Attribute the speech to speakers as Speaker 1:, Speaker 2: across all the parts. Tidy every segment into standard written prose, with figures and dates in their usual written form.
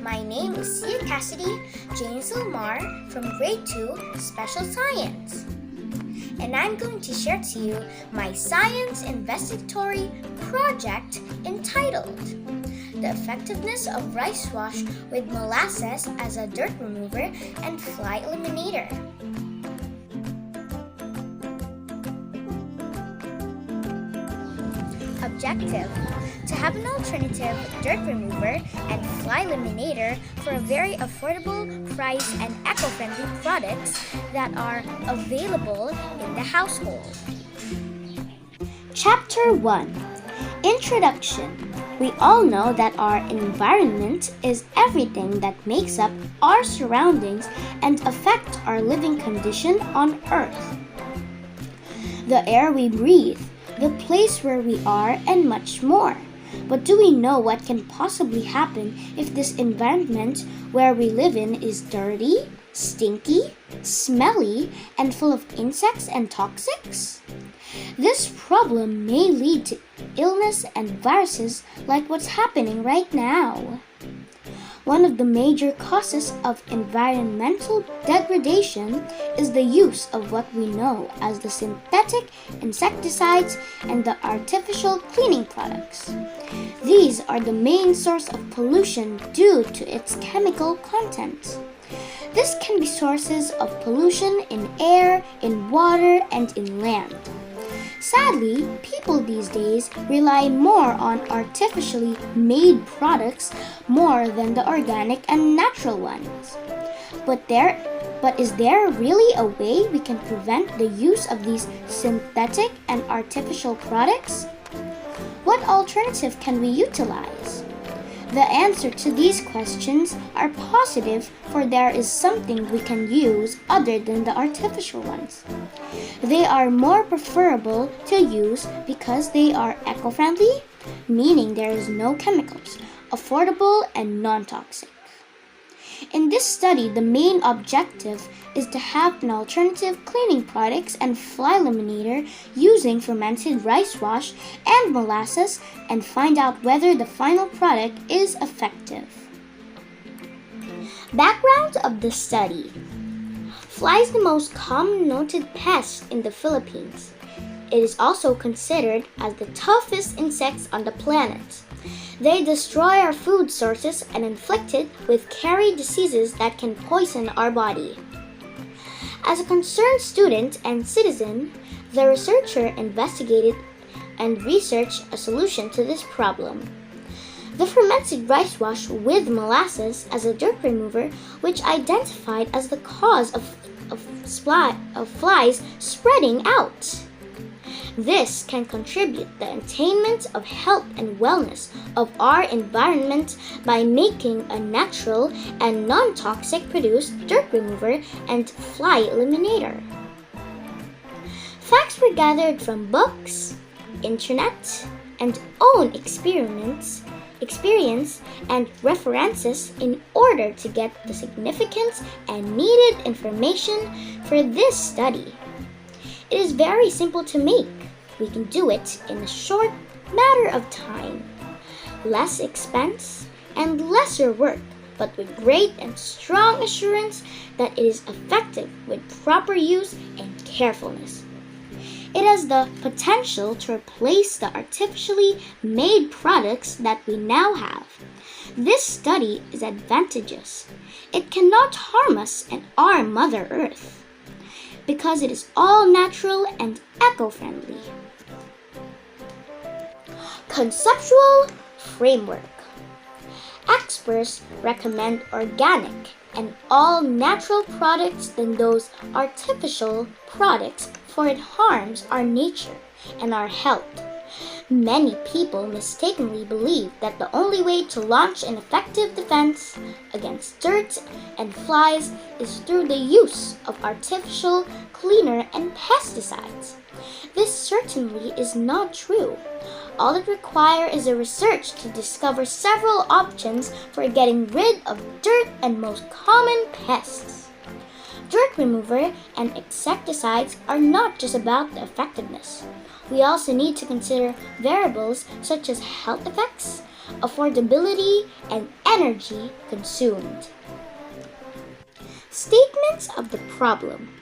Speaker 1: My name is Cassidy, Jayne Silmar from Grade 2 Special Science. And I'm going to share to you my science investigatory project entitled The Effectiveness of Rice Wash with Molasses as a Dirt Remover and Fly Eliminator. Objective: to have an alternative dirt remover and fly eliminator for a very affordable price and eco-friendly products that are available in the household. Chapter 1: Introduction. We all know that our environment is everything that makes up our surroundings and affects our living condition on Earth. The air we breathe, the place where we are, and much more. But do we know what can possibly happen if this environment where we live in is dirty, stinky, smelly, and full of insects and toxics? This problem may lead to illness and viruses like what's happening right now. One of the major causes of environmental degradation is the use of what we know as the synthetic insecticides and the artificial cleaning products. These are the main source of pollution due to its chemical content. This can be sources of pollution in air, in water, and in land. Sadly, people these days rely more on artificially made products more than the organic and natural ones. But is there really a way we can prevent the use of these synthetic and artificial products? What alternative can we utilize? The answer to these questions are positive, for there is something we can use other than the artificial ones. They are more preferable to use because they are eco-friendly, meaning there is no chemicals, affordable, and non-toxic. In this study, the main objective is to have an alternative cleaning products and fly eliminator using fermented rice wash and molasses and find out whether the final product is effective. Background of the study. Fly is the most common noted pest in the Philippines. It is also considered as the toughest insects on the planet. They destroy our food sources and carry diseases that can poison our body. As a concerned student and citizen, the researcher investigated and researched a solution to this problem. The fermented rice wash with molasses as a dirt remover, which identified as the cause of flies spreading out. This can contribute the attainment of health and wellness of our environment by making a natural and non-toxic produced dirt remover and fly eliminator. Facts were gathered from books, internet, and own experience and references in order to get the significance and needed information for this study. It is very simple to make. We can do it in a short matter of time. Less expense and lesser work, but with great and strong assurance that it is effective with proper use and carefulness. It has the potential to replace the artificially made products that we now have. This study is advantageous. It cannot harm us and our Mother Earth, because it is all natural and eco-friendly. Conceptual framework. Experts recommend organic and all natural products than those artificial products, for it harms our nature and our health. Many people mistakenly believe that the only way to launch an effective defense against dirt and flies is through the use of artificial cleaner and pesticides. This certainly is not true. All it requires is a research to discover several options for getting rid of dirt and most common pests. Dirt remover and insecticides are not just about the effectiveness. We also need to consider variables such as health effects, affordability, and energy consumed. Statements of the problem.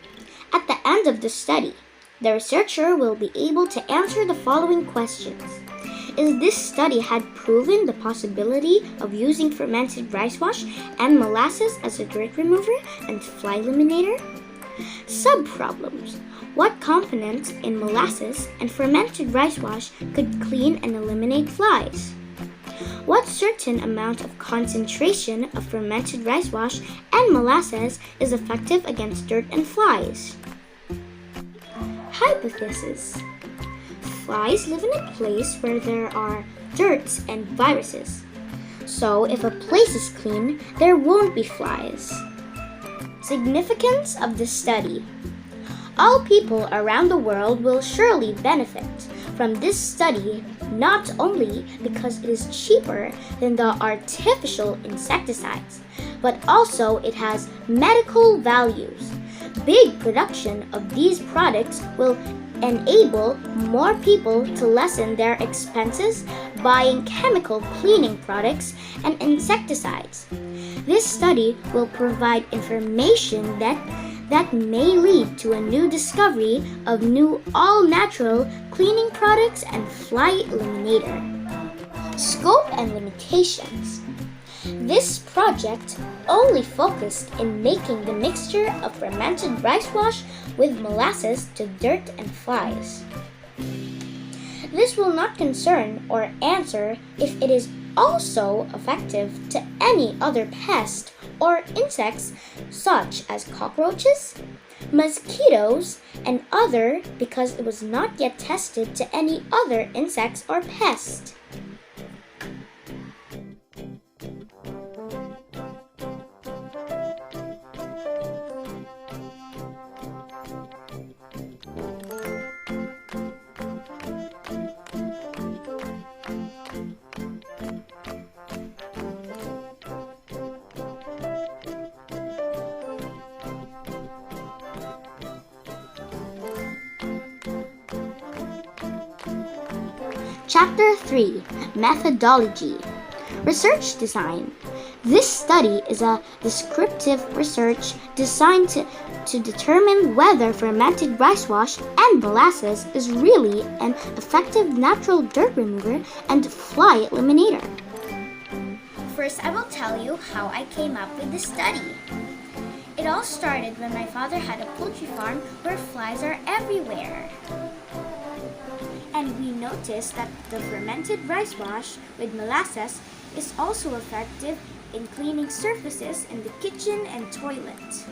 Speaker 1: At the end of the study, the researcher will be able to answer the following questions. Is this study had proven the possibility of using fermented rice wash and molasses as a dirt remover and fly eliminator? Sub-problems. What components in molasses and fermented rice wash could clean and eliminate flies? What certain amount of concentration of fermented rice wash and molasses is effective against dirt and flies? Hypothesis. Flies live in a place where there are dirt and viruses. So if a place is clean, there won't be flies. Significance of the study. All people around the world will surely benefit from this study, not only because it is cheaper than the artificial insecticides, but also it has medical values. Big production of these products will enable more people to lessen their expenses buying chemical cleaning products and insecticides. This study will provide information that may lead to a new discovery of new all-natural cleaning products and fly eliminator. Scope and limitations. This project only focused in making the mixture of fermented rice wash with molasses to dirt and flies. This will not concern or answer if it is also effective to any other pest or insects such as cockroaches, mosquitoes, and other because it was not yet tested to any other insects or pests. Chapter 3. Methodology. Research design. This study is a descriptive research designed to determine whether fermented rice wash and molasses is really an effective natural dirt remover and fly eliminator. First, I will tell you how I came up with this study. It all started when my father had a poultry farm where flies are everywhere. And we noticed that the fermented rice wash with molasses is also effective in cleaning surfaces in the kitchen and toilet.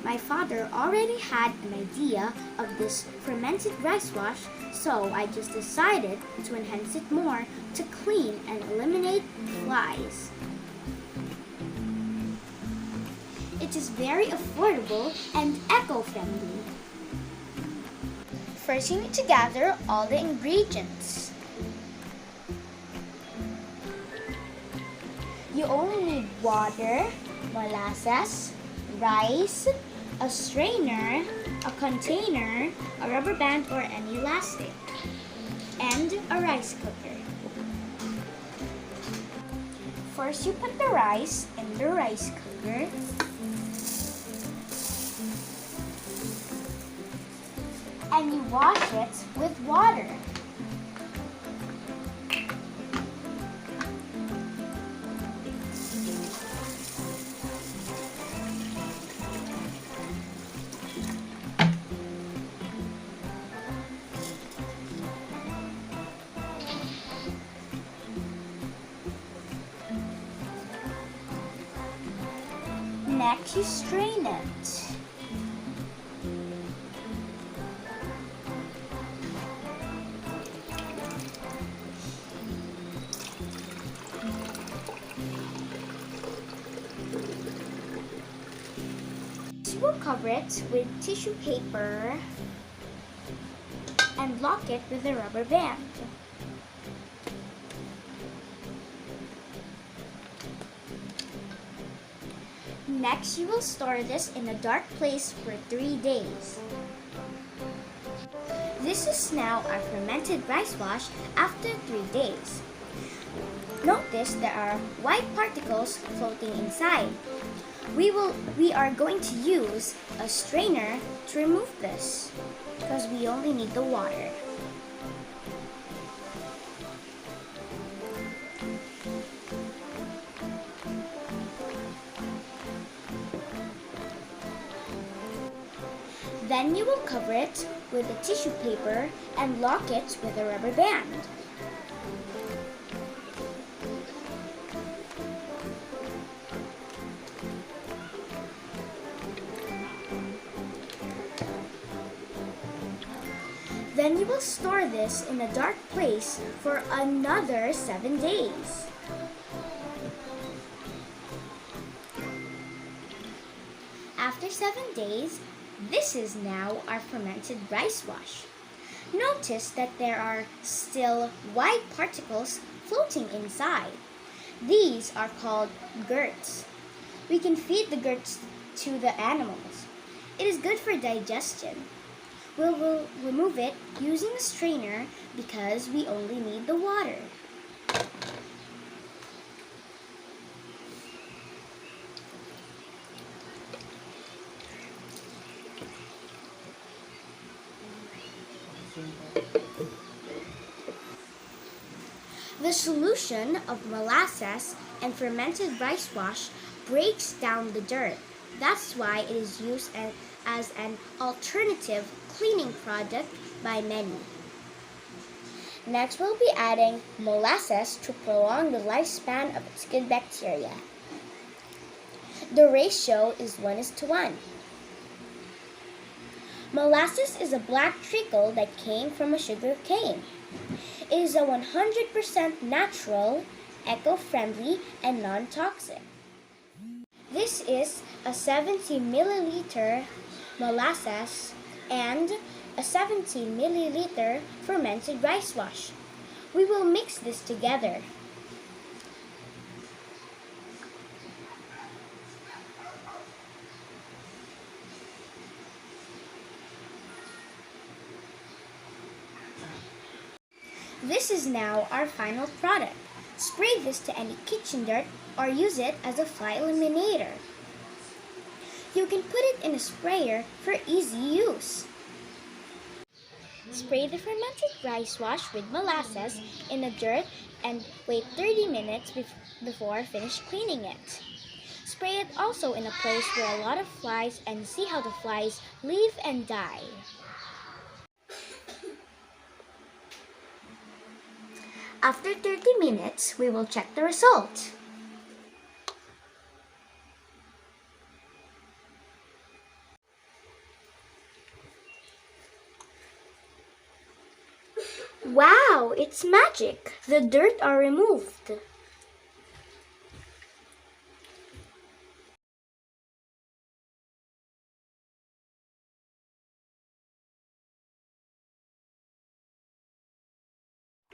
Speaker 1: My father already had an idea of this fermented rice wash, so I just decided to enhance it more to clean and eliminate flies. It is very affordable and eco-friendly. First, you need to gather all the ingredients. You only need water, molasses, rice, a strainer, a container, a rubber band or any elastic, and a rice cooker. First, you put the rice in the rice cooker. And you wash it with water. Next, you strain it. We'll cover it with tissue paper and lock it with a rubber band. Next, you will store this in a dark place for 3 days. This is now our fermented rice wash after 3 days. Notice there are white particles floating inside. We are going to use a strainer to remove this because we only need the water. Then you will cover it with a tissue paper and lock it with a rubber band. Then you will store this in a dark place for another 7 days. After 7 days, this is now our fermented rice wash. Notice that there are still white particles floating inside. These are called gurts. We can feed the gurts to the animals. It is good for digestion. We'll remove it using a strainer because we only need the water. The solution of molasses and fermented rice wash breaks down the dirt. That's why it is used as an alternative cleaning product by many. Next, we'll be adding molasses to prolong the lifespan of its good bacteria. The ratio is 1:1. Molasses is a black treacle that came from a sugar cane. It is a 100% natural, eco-friendly, and non-toxic. This is a 70 milliliter molasses and a 70 milliliter fermented rice wash. We will mix this together. This is now our final product. Spray this to any kitchen dirt or use it as a fly eliminator. You can put it in a sprayer for easy use. Spray the fermented rice wash with molasses in the dirt and wait 30 minutes before finish cleaning it. Spray it also in a place where a lot of flies and see how the flies live and die. After 30 minutes, we will check the result. Wow, it's magic! The dirt are removed.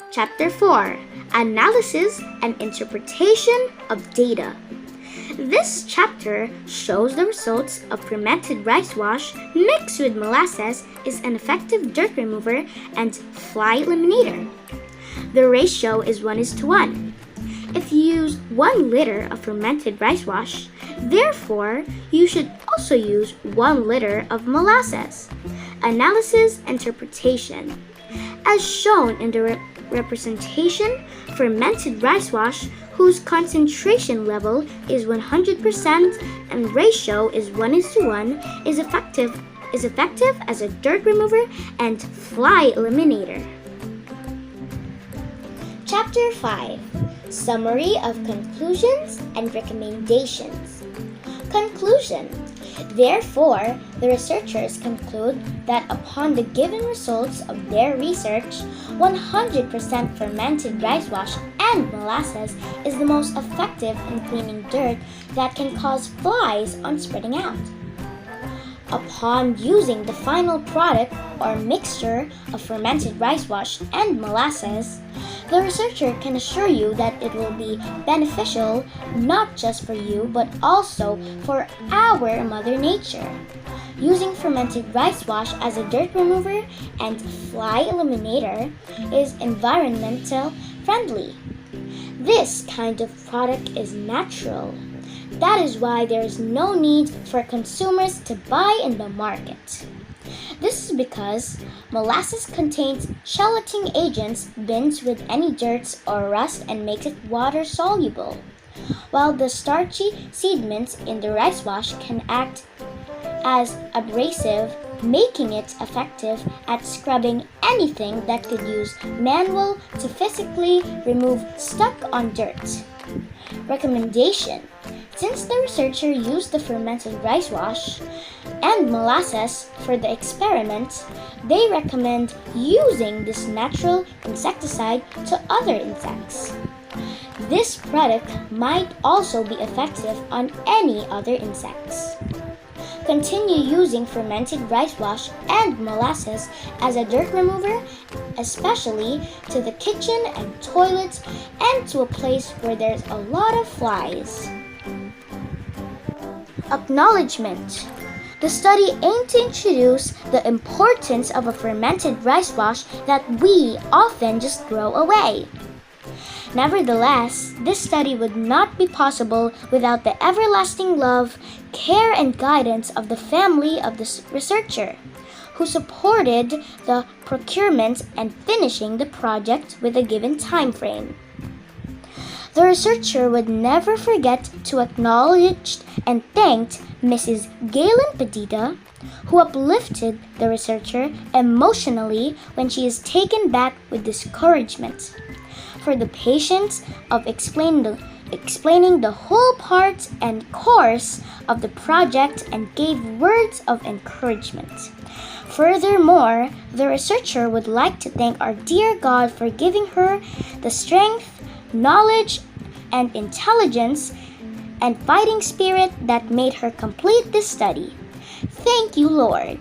Speaker 1: Chapter 4: Analysis and Interpretation of Data. This chapter shows the results of fermented rice wash mixed with molasses is an effective dirt remover and fly eliminator. The ratio is 1:1. If you use 1 liter of fermented rice wash, therefore you should also use 1 liter of molasses. Analysis interpretation. As shown in the representation, fermented rice wash whose concentration level is 100% and ratio is 1:1 is effective as a dirt remover and fly eliminator. Chapter 5: Summary of Conclusions and Recommendations. Conclusion. Therefore, the researchers conclude that upon the given results of their research, 100% fermented rice wash and molasses is the most effective in cleaning dirt that can cause flies on spreading out. Upon using the final product or mixture of fermented rice wash and molasses, the researcher can assure you that it will be beneficial not just for you but also for our Mother Nature. Using fermented rice wash as a dirt remover and fly eliminator is environmental friendly. This kind of product is natural. That is why there is no need for consumers to buy in the market. This is because molasses contains gelating agents binds with any dirt or rust and makes it water soluble, while the starchy sediments in the rice wash can act as abrasive, making it effective at scrubbing anything that could use manual to physically remove stuck on dirt. Recommendation: since the researcher used the fermented rice wash and molasses for the experiment, they recommend using this natural insecticide to other insects. This product might also be effective on any other insects. Continue using fermented rice wash and molasses as a dirt remover, especially to the kitchen and toilets and to a place where there's a lot of flies. Acknowledgement. The study aimed to introduce the importance of a fermented rice wash that we often just throw away. Nevertheless, this study would not be possible without the everlasting love, care, and guidance of the family of the researcher, who supported the procurement and finishing the project with a given time frame. The researcher would never forget to acknowledge and thank Mrs. Galen Petita, who uplifted the researcher emotionally when she is taken back with discouragement, for the patience of explaining the whole part and course of the project and gave words of encouragement. Furthermore, the researcher would like to thank our dear God for giving her the strength, knowledge, and intelligence and fighting spirit that made her complete this study. Thank you, Lord.